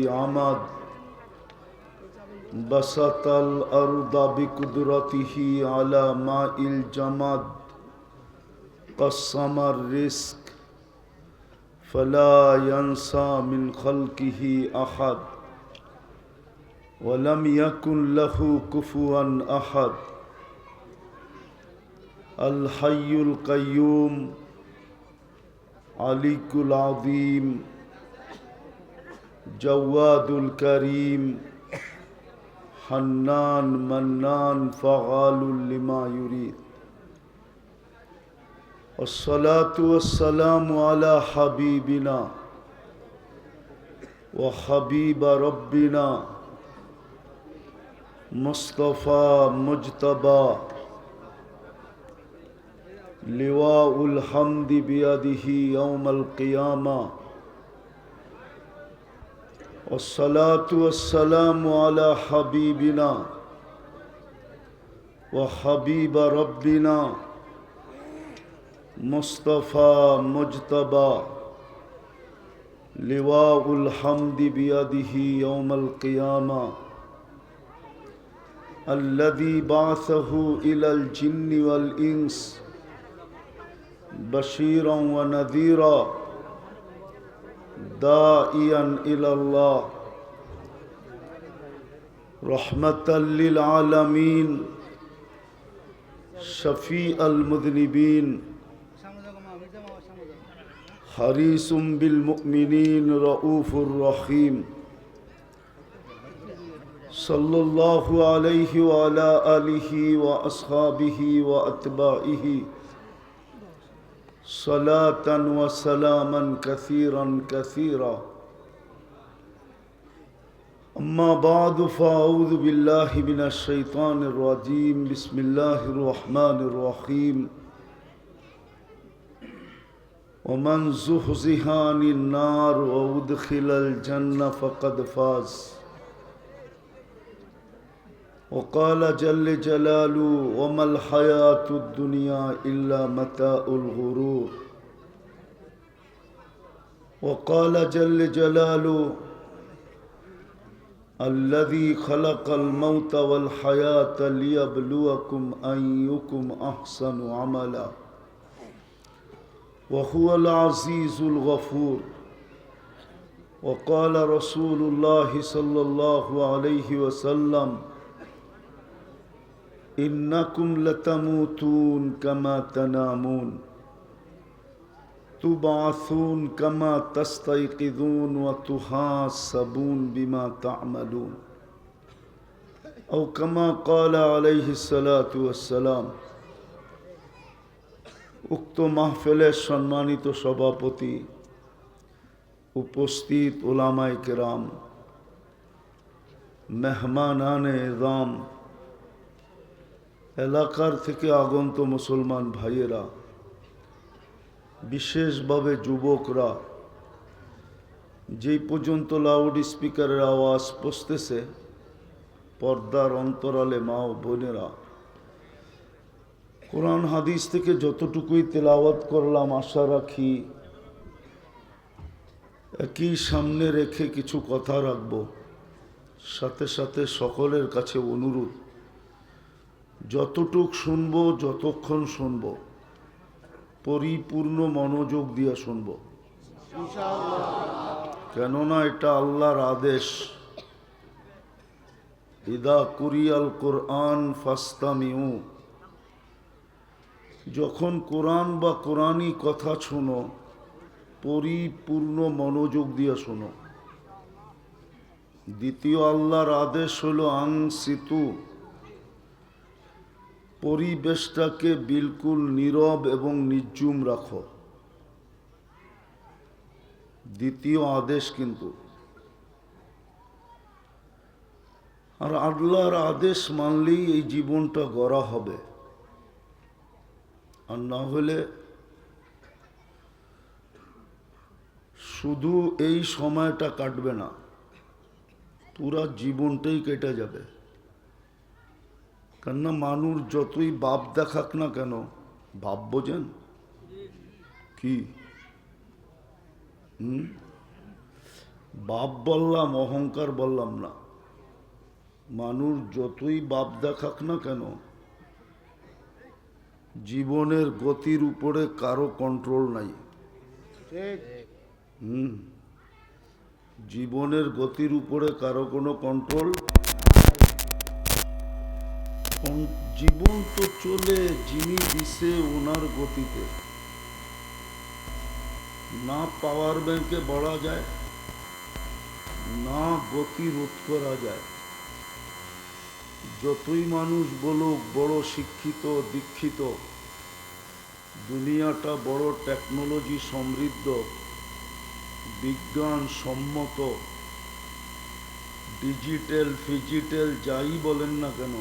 عمد بسط الأرض بقدرته على ماء الجمد قسم الرزق فلا ينسى من خلقه أحد ولم يكن له كفوا أحد الحي القيوم علي العظيم جواد الكريم حنان منان فعال لما يريد والصلاة والسلام على حبيبنا وحبيب ربنا مصطفى مجتبى لواء الحمد بيده يوم القيامة والصلاة والسلام على حبيبنا وحبيب ربنا مصطفى مجتبى لواء الحمد بيده يوم القيامة الذي بعثه إلى الجن والإنس بشيرا ونذيرا داعيا إلى الله رحمة للعالمين شفيع المذنبين حريص بالمؤمنين رؤوف رحيم صلى الله عليه وعلى آله وأصحابه وأتباعه صلاة وسلاما كثيرا كثيرا أما بعد فأعوذ بالله من الشيطان الرجيم بسم الله الرحمن الرحيم ومن زحزح عن النار وأدخل الجنة فقد فاز وقال جل جلاله وما الحياة الدنيا إلا متاع الغرور وقال جل جلاله الذي خلق الموت والحياة ليبلوكم أيكم أحسن عملا وهو العزيز الغفور وقال رسول الله صلى الله عليه وسلم إنكم لتموتون كما تنامون تبعثون كما تستيقظون وتحاسبون بما تعملون أو كما قال عليه الصلاة والسلام উক্ত মাহফিলের সম্মানিত সভাপতি উপস্থিত উলামায়ে কেরাম মেহমানানে ইজাম এলাকার থেকে আগন্ত মুসলমান ভাইয়েরা বিশেষভাবে যুবকরা যেই পর্যন্ত লাউড স্পিকারের আওয়াজ পৌঁছতেছে পর্দার অন্তরালে মা ও বোনেরা কোরআন হাদিস থেকে যতটুকুই তেলাওয়াত করলাম আশা রাখি একই সামনে রেখে কিছু কথা রাখব সাথে সাথে সকলের কাছে অনুরোধ যতটুক শুনব যতক্ষণ শুনব পরিপূর্ণ মনোযোগ দিয়ে শুনব কেননা এটা আল্লাহর আদেশ ইদা কুরিয়াল কোরআন ফাস্তামিউ যখন কোরআন বা কোরআনী কথা শোনো পরিপূর্ণ মনোযোগ দিয়ে শোনো দ্বিতীয় আল্লাহর আদেশ হলো আনসিতু পরিবেশটাকে বিলকুল নীরব এবং নির্জুম রাখো দ্বিতীয় আদেশ কিন্তু আর আল্লাহর আদেশ মানলেই এই জীবনটা গড়া হবে আর না হলে শুধু এই সময়টা কাটবে না পুরা জীবনটাই কেটে যাবে কেননা মানুষ যতই বাপ দেখাক না কেন ভাব বোঝেন কি বাপ বললাম, অহংকার বললাম না। মানুষ যতই বাপ দেখাক না কেন, জীবনের গতির উপরে কারো কন্ট্রোল নাই। জীবনের গতির উপরে কারো কোনো কন্ট্রোল। জীবন তো চলে যিনি দিছে ওনার গতিতে। না পাওয়ার ব্যাংকে বলা যায়, না গতি রোধ করা যায়। যতই মানুষ বলুক বড় শিক্ষিত দীক্ষিত, দুনিয়াটা বড় টেকনোলজি সমৃদ্ধ, বিজ্ঞান সম্মত, ডিজিটাল ফিজিটাল যাই বলেন না কেন,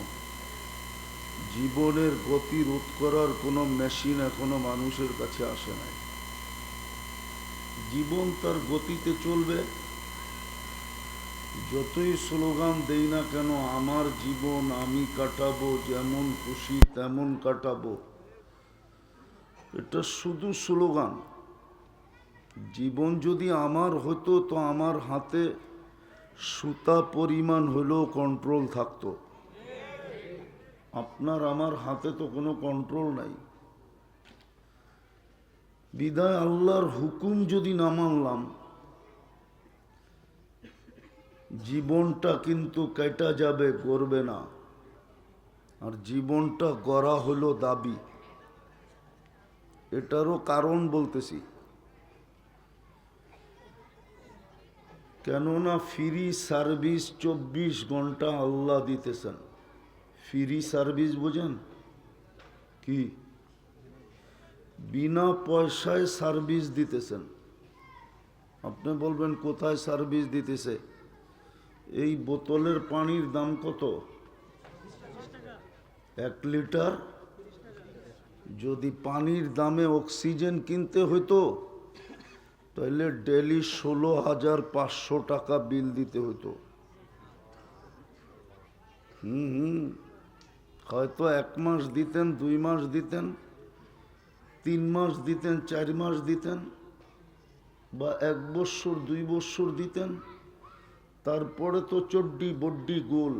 জীবনের গতি রোধ করার কোনো মেশিন এখনো মানুষের কাছে আসে নাই। জীবন তার গতিতে চলবে। যতই স্লোগান দেই না কেন, আমার জীবন আমি কাটাবো, যেমন খুশি তেমন কাটাবো, এটা শুধু স্লোগান। জীবন যদি আমার হতো তো আমার হাতে সুতা পরিমাণ হলেও কন্ট্রোল থাকতো। আপনার আমার হাতে তো কোনো কন্ট্রোল নাই। বিদায় আল্লাহর হুকুম যদি না মানলাম, জীবনটা কিন্তু কেটে যাবে, গড়বে না। আর জীবনটা গড়া হলো দাবি। এটারও কারণ বলতেছি। কেননা ফ্রি সার্ভিস 24 ঘন্টা আল্লাহ দিতেছেন। ফ্রি সার্ভিস বোঝেন কি? বিনা পয়সায় সার্ভিস দিতেছেন। আপনি বলবেন কোথায় সার্ভিস দিতেছে? এই বোতলের পানির দাম কত? 1 লিটার। যদি পানির দামে অক্সিজেন কিনতে হতো তাহলে ডেলি 16,500 টাকা বিল দিতে হতো। হয়তো 1 মাস দিতেন, 2 মাস দিতেন, 3 মাস দিতেন, 4 মাস দিতেন, বা 1 বৎসর 2 বৎসর দিতেন। তারপরে তো চড্ডি বড্ডি গোল।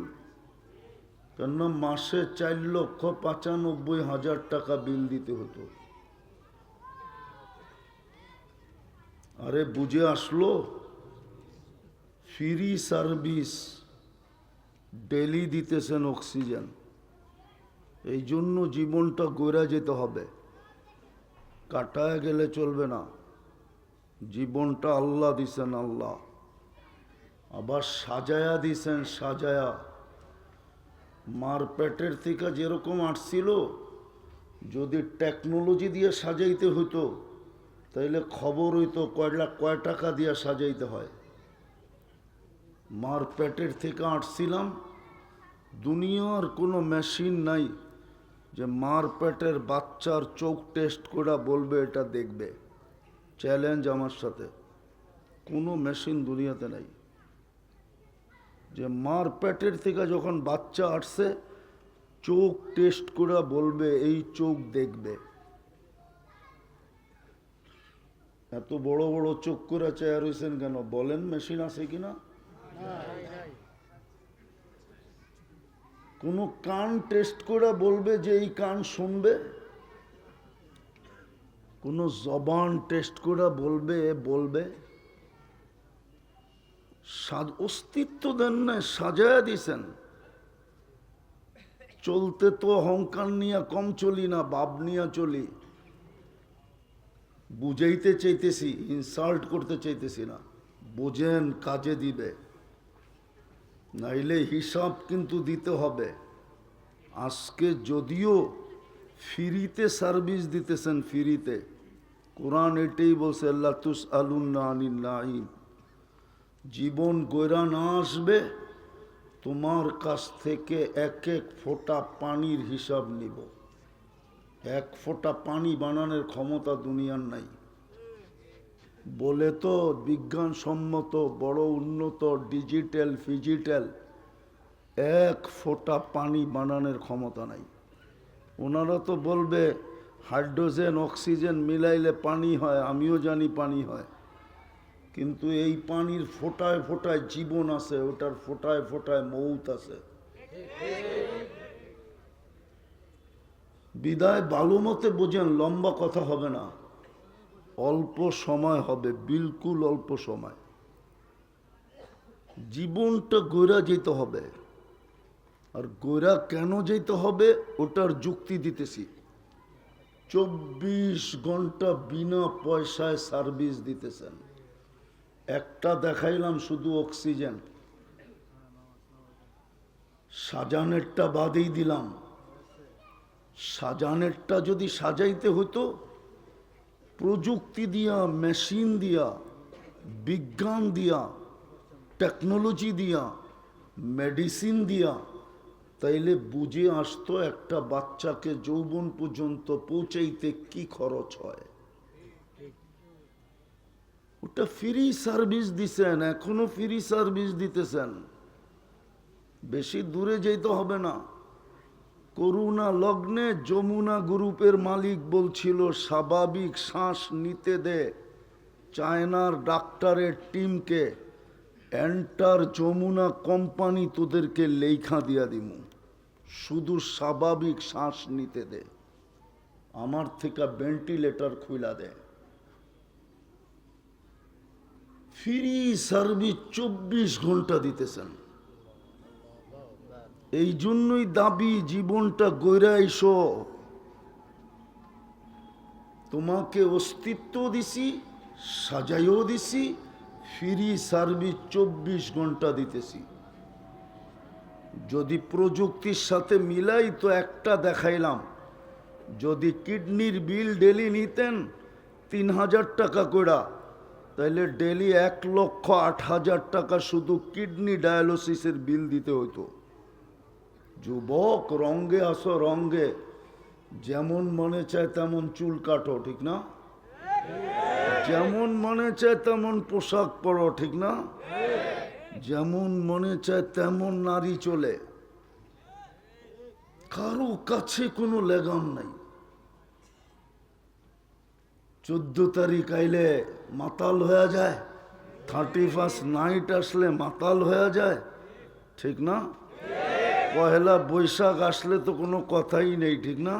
কেননা মাসে 4,95,000 টাকা বিল দিতে হতো। আরে বুঝে আসলো? ফ্রি সার্ভিস, ডেলি দিতেছেন অক্সিজেন। এই জন্য জীবনটা গড়ে যেতে হবে, কাটায় গেলে চলবে না। জীবনটা আল্লাহ দিছেন, আল্লাহ আবার সাজায়া দিছেন, সাজায়া। মার পেটের থেকে যেরকম আসছিল, যদি টেকনোলজি দিয়ে সাজাইতে হতো তাইলে খবর হইতো কয় টাকা দিয়ে সাজাইতে হয়। মার পেটের থেকে আসছিলাম, দুনিয়ার কোনো মেশিন নাই যে মার পেটের বাচ্চার চোখ টেস্ট করে বলবে এটা দেখবে। চ্যালেঞ্জ আমার সাথে, কোনো মেশিন দুনিয়াতে নাই যে মার পেটের থেকে যখন বাচ্চা আসছে চোখ টেস্ট করে বলবে এই চোখ দেখবে। এত বড় বড় চোখ করে চেয়ার হয়েছেন কেন বলেন? মেশিন আছে কিনা? কোনো কান টেস্ট করে বলবে যে এই কান শুনবে? কোনো জবান টেস্ট করে বলবে? অস্তিত্ব দেন না, সাজায়া দিছেন। চলতে তো অহংকার নিয়ে কম চলি না, বাপ নিয়ে চলি। বুঝাইতে চাইতেছি, ইনসাল্ট করতে চাইতেছি না। বোঝেন, কাজে দিবে, নাইলে হিসাব কিন্তু দিতে হবে। আজকে যদিও ফ্রিতে সার্ভিস দিতেছেন, ফ্রিতে, কোরআন এটাই বলছে, আল্লাহ তুসআলুনা আনিন নাঈম। জীবন গয়রা না আসবে, তোমার কাছ থেকে 1 ফোঁটা পানির হিসাব নিব। 1 ফোঁটা পানি বানানোর ক্ষমতা দুনিয়ার নাই। বলে তো বিজ্ঞানসম্মত বড় উন্নত ডিজিটাল ফিজিটাল, 1 ফোঁটা পানি বানানোর ক্ষমতা নাই। ওনারা তো বলবে হাইড্রোজেন অক্সিজেন মিলাইলে পানি হয়, আমিও জানি পানি হয়, কিন্তু এই পানির ফোঁটায় ফোঁটায় জীবন আছে, ওটার ফোঁটায় ফোঁটায় মৌত আছে। বিদায় ভালো মতে বোঝেন, লম্বা কথা হবে না, অল্প সময় হবে, বিলকুল অল্প সময়। জীবনটা গইরা যেতে হবে, আর গইরা কেন যেতে হবে ওটার যুক্তি দিতেছি। 24 ঘন্টা বিনা পয়সায় সার্ভিস দিতেছেন। একটা দেখাইলাম শুধু অক্সিজেন, সাজানেরটা বাদেই দিলাম। সাজানেরটা যদি সাজাইতে হতো প্রযুক্তি দিয়া, মেশিন দিয়া, বিজ্ঞান দিয়া, টেকনোলজি দিয়া, মেডিসিন দিয়া, তাইলে বুঝে আসতো একটা বাচ্চাকে যৌবন পর্যন্ত পৌঁছাইতে কি খরচ হয়। ওটা ফ্রি সার্ভিস দিছেন, এখনো ফ্রি সার্ভিস দিতেছেন। বেশি দূরে যেতে হবে না। করুণা লগ্নে যমুনা গ্রুপের মালিক বলছিল স্বাভাবিক শ্বাস নিতে দে চায়নার ডাক্তারের টিমকে, এন্টার যমুনা কোম্পানি তোদেরকে লেখা দিয়া দিমু, শুধু স্বাভাবিক শ্বাস নিতে দে, আমার থেকে ভেন্টিলেটর খুইলা দে। ফ্রি সার্ভিস 24 ঘন্টা দিতেছেন। এই জন্যই দাবি জীবনটা গইরা আইসো। তোমাকে অস্তিত্ব দিছি, সাজাইও দিছি, ফ্রি সার্ভিস 24 ঘন্টা দিতেছি। যদি প্রযুক্তির সাথে মিলাই তো একটা দেখাইলাম, যদি কিডনির বিল ডেলি নিতেন 3000 টাকা করে, তাহলে ডেলি 1,08,000 টাকা শুধু কিডনি ডায়ালিসিসের বিল দিতে হইতো। যুবক, রঙ্গে আসো, রঙ্গে, যেমন মনে চায় তেমন চুল কাটো, ঠিক না? যেমন মনে চায় তেমন পোশাক পরো, ঠিক না? যেমন মনে চায় তেমন নারী চলে, কারো কাছে কোনো লেগাম নাই। 14 তারিখ আইলে মাতাল হয়ে যায়, 31 নাইট আসলে মাতাল হয়ে যায়, ঠিক না? পহেলা বৈশাখ আসলে তো কোনো কথাই নেই, ঠিক না?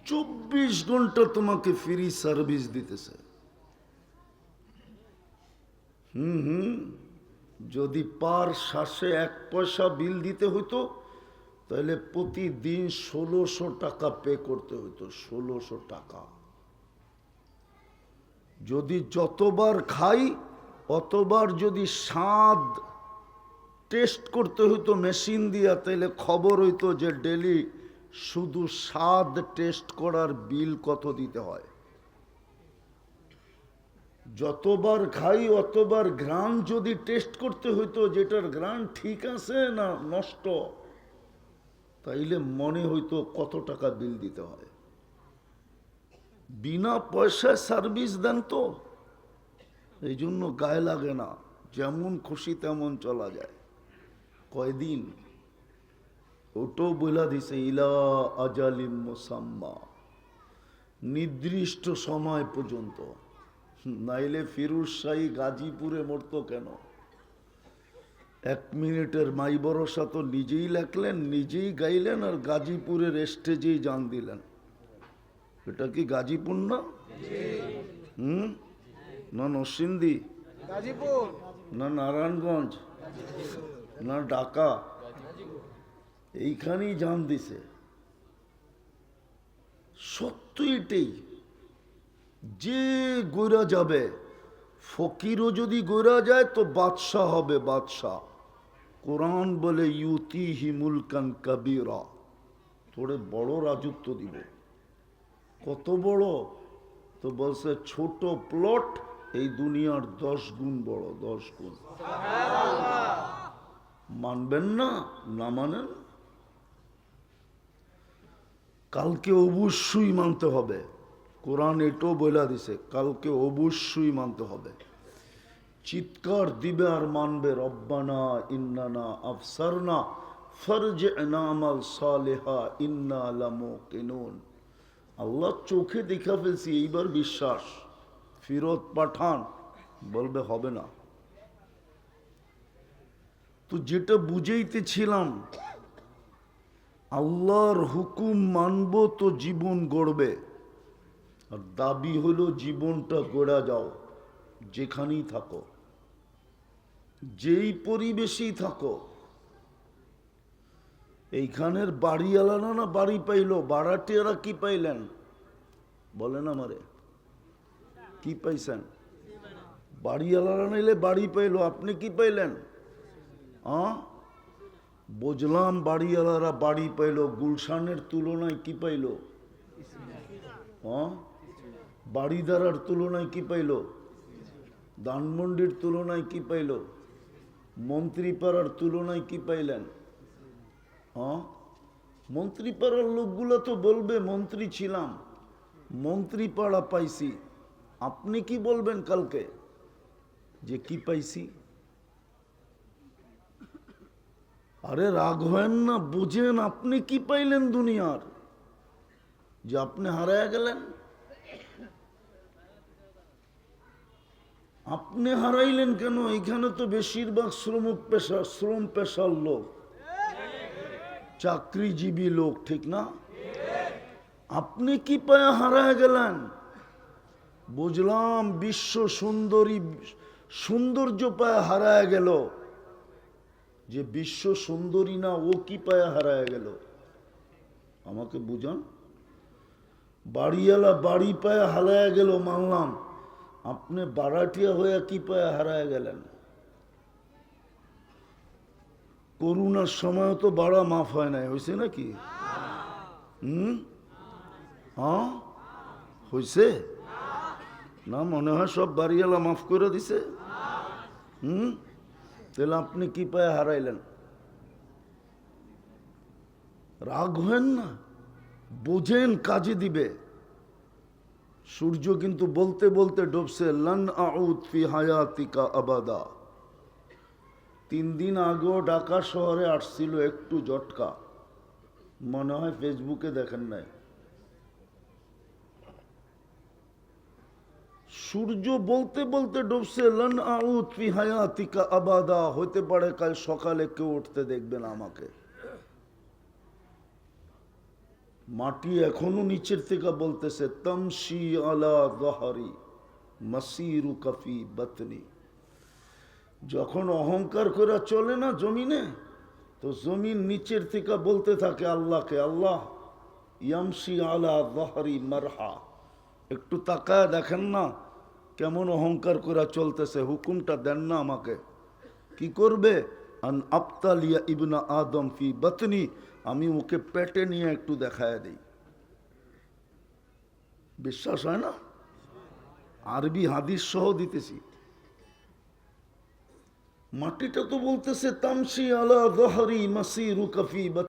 24 ঘন্টা তোমাকে ফ্রি সার্ভিস দিতেছে। যদি পার শ্বাসে 1 পয়সা বিল দিতে হইতো তাহলে প্রতিদিন 1600 টাকা পে করতে হইতো, 1600 টাকা। যদি যতবার খাই অতবার যদি স্বাদ টেস্ট করতে হইতো মেশিন দিয়া, তাইলে খবর হইতো যে ডেলি শুধু স্বাদ টেস্ট করার বিল কত দিতে হয়। যতবার খাই অতবার ঘ্রাণ যদি টেস্ট করতে হইতো যেটার ঘ্রাণ ঠিক আছে না নষ্ট, তাইলে মনে হইতো কত টাকা বিল দিতে হয়। বিনা পয়সায় সার্ভিস দেন তো, এই জন্য গায়ে লাগে না, যেমন খুশি তেমন চলা যায়। কয়দিন ওটো বইলা দিছে, ইলা আজালিম মুসাম্মা, নির্দিষ্ট সময় পর্যন্ত। নাইলে ফিরোজ শাহী গাজীপুরে মরতো কেন? 1 মিনিটের মাই ভরসা তো নিজেই লেখলেন, নিজেই গাইলেন, আর গাজীপুরের স্টেজেই জান দিলেন। এটা কি গাজীপুর না? না নরসিংদী, না নারায়ণগঞ্জ, না ঢাকা, এইখানেই জান দিছে। সত্য এটাই, যে গোরা যাবে, ফকিরও যদি গোরা যায় তো বাদশাহ হবে, বাদশাহ। কোরআন বলে ইউতিহি মুলকান কাবীরা, তোরে বড় রাজত্ব দিবে। কত বড়? তো বলছে ছোট প্লট এই দুনিয়ার 10 গুণ বড়, 10 গুণ। মানবেন না? না মানেন, কালকে অবশ্যই মানতে হবে। কোরআন এটাও বলে দিছে, কালকে অবশ্যই মানতে হবে। চিৎকার দিবে আর মানবে, রব্বানা ইন্নানা আফসারনা ফারজি'না আমাল সালিহা ইন্না লামুকিনুন। আল্লাহ চোখে দেখা ফেলছি, এইবার বিশ্বাস। ফেরত পাঠান, বলবে হবে না। তো যেটা বুঝাইতেছিলাম, আল্লাহর হুকুম মানব তো জীবন গড়বে, আর দাবি হলো জীবনটা গড়া যাও, যেখানেই থাকো, যেই পরিবেশেই থাকো। এইখানের বাড়িওয়ালা না বাড়ি পাইলো, বাড়াটিয়ারা কি পাইলেন বলেন আমারে, কি পাইছেন? বাড়িওয়ালারা নাইলে বাড়ি পাইলো, আপনি কি পাইলেন? বুঝলাম বাড়িওয়ালারা বাড়ি পাইলো, গুলশানের তুলনায় কি পাইলো? বাড়িদারার তুলনায় কি পাইলো? ধানমন্ডির তুলনায় কি পাইলো? মন্ত্রীপাড়ার তুলনায় কি পাইলেন? মন্ত্রীপাড়ার লোকগুলো তো বলবে মন্ত্রী ছিলাম, মন্ত্রীপাড়া পাইছি। আপনি কি বলবেন কালকে যে কি পাইছি? আরে রাগ হয় না, বুঝেন আপনি কি পাইলেন দুনিয়ার, যে আপনি হারায় গেলেন। আপনি হারাইলেন কেন? এখানে তো বেশিরভাগ শ্রম পেশার লোক, চাকরিজীবী লোক, ঠিক না? আপনি কি পায়ে হারায় গেলেন? বুঝলাম বিশ্ব সুন্দরী, সৌন্দর্য পায়ে হারায় গেল, যে বিশ্ব সুন্দরী না ও কি পায়ে হারায় গেল? আমাকে বুঝান। বাড়িওয়ালা বাড়ি পায়ে হারায় গেল মানলাম, আপনি বারাটিয়া হয়ে কি পায়ে হারায় গেলেন? করোনার সময় তো বাড়া মাফ হয় নাই, হয়েছে নাকি? হয়েছে না? মনে হয় সব বাড়িওয়ালা মাফ করে দিছে। তাহলে আপনি কি পায়ে হারাইলেন? রাগ হেন না, বোঝেন কাজে দিবে। সূর্য কিন্তু বলতে বলতে ডুবছে, লান আউদ ফি হায়াতিকা আবাদা। 3 দিন আগেও ঢাকা শহরে আসছিল একটু জটকা, মনে হয় ফেসবুকে দেখেন নাই। সূর্য বলতে বলতে ডুবছে, লান আউদ ফি হায়াতিকা আবাদা। হইতে পারে কাল সকালে কেউ উঠতে দেখবে না আমাকে। মাটি এখনো নিচের থেকে বলতেছে, তামশি আলা যাহরি মাসিরুকা ফি বাতনি। যখন অহংকার করে চলে না জমিনে, তো জমিন নিচের থেকে বলতে থাকে আল্লাহকে, আল্লাহ ইয়ামশি আলা যাহরি মারহা, একটু তাকায় দেখেন না কেমন অহংকার করে চলতেছে, হুকুমটা দেন না আমাকে। কি করবে? আন আবতালিয়া ইবনা আদম ফি বাতনি, আমি ওকে পেটে নিয়ে একটু দেখায় দিই। বিশ্বাস হয় না? আরবি হাদিস সহ দিতেছি। মাটিটা তো বলতেছে, তামশি আলা যাহরি মাসিরুকা ফি বাতনি।